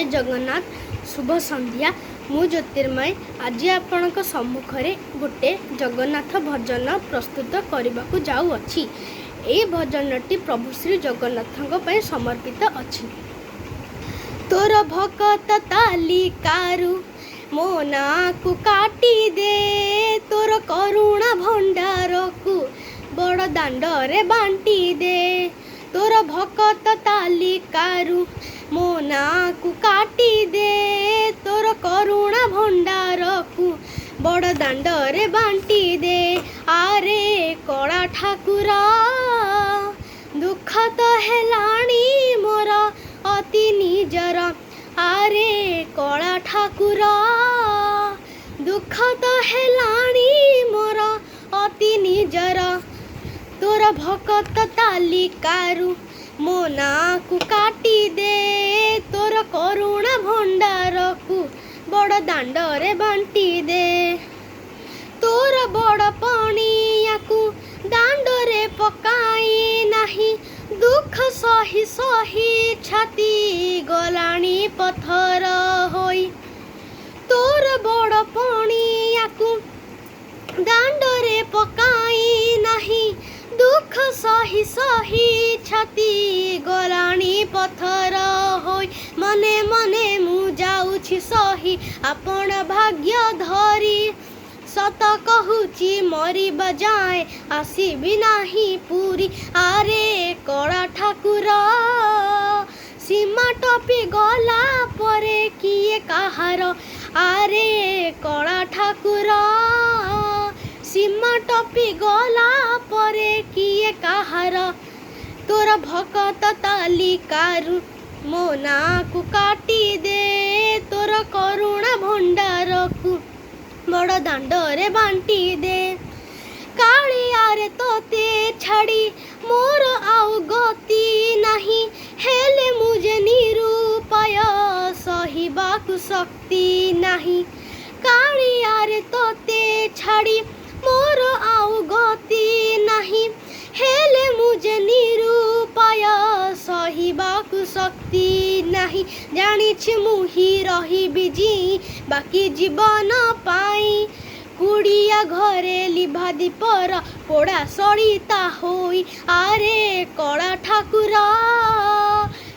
जय जगन्नाथ शुभ संध्या। मु ज्योतिर्मय आज आपण सम्मुखें गोटे जगन्नाथ भजन प्रस्तुत करने को जाऊँगी। ये भजनटी प्रभु श्री जगन्नाथ समर्पित अच्छी। तोर भकत तालिकारु मो ना को काटी दे, तोर करुणा भंडार को बड़ दांडरे बांटी दे। तोर भकत तालिकारु मो ना को काटी दे, तोर करुणा भंडार को बड़ दांडरे बांटी दे। आरे कला ठाकुर दुख तो हेलाणी मोर अति निजर। आरे कला ठाकुर दुख तो हेलाणी मोर अति निजर। तोर भकत तालिकारु मो ना को काटी दे, तोर करुणा भंडार को बड़ दांडरे बांटी दे। तोर बड़ पणिया को दांडरे पकाई नाही, दुख सही सही छाती गलाणी पथर होई। तोर बड़ पणिया को दांडरे पकाई नाही, दुख सही सही छाती गलाणी पथर होई। मने मने मु जाउछि सही आपण भाग्य धरी, सत कहूची मरी बजाए आसीबी नाही पूरी। आरे कला ठाकुर सीमा टपी गला परे किए काहार। आरे कला ठाकुर सीमा टपी गला परे किए काहार। तोर भकत तालिकारु मो ना को काटी दे, तोर करुणा भंडार को बड़ दांडरे बांटी दे। कालियारे तोते छाड़ी मोर आउ गति नहीं, हेले मुझे निरूपाय सहिबाकु शक्ति नहीं। कालियारे तोते छाड़ी मोर आउ गति नहीं, हेले मुझे निरूपाय सहिबाकु शक्ति नहीं। जानिछि मुही रहिबि जी बाकी जीवन पाई, कुड़िया घरे लिभा दीपर पोड़ा सड़िता होई। आरे कला ठाकुर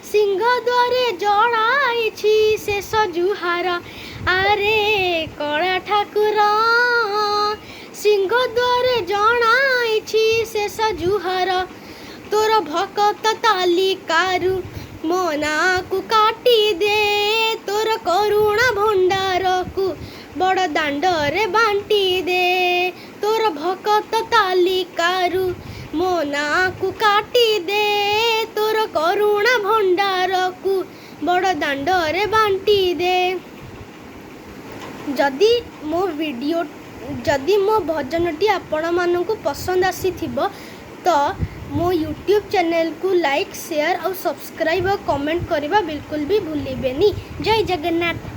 सिंह द्वारे जड़ाइछि शेष जुहार। आरे कला ठाकुर सिंह द्वारे जड़ाइछि शेष जुहार। तोर भकत तालिकारु मो ना को काटी दे, तोर करुणा भंडार को बड़ दांडरे बांटी दे। तोर भकत तालिकारु मो ना को काटी दे, तोर करुणा भंडार को बड़ दांडरे बांटी दे। जदि मो भजनटी आपण मानकु पसंद आसीथिबो तो मो यूट्यूब चैनल को लाइक शेयर और सब्सक्राइब और कमेंट करवा बिल्कुल भी भूलिबेनी। जय जगन्नाथ।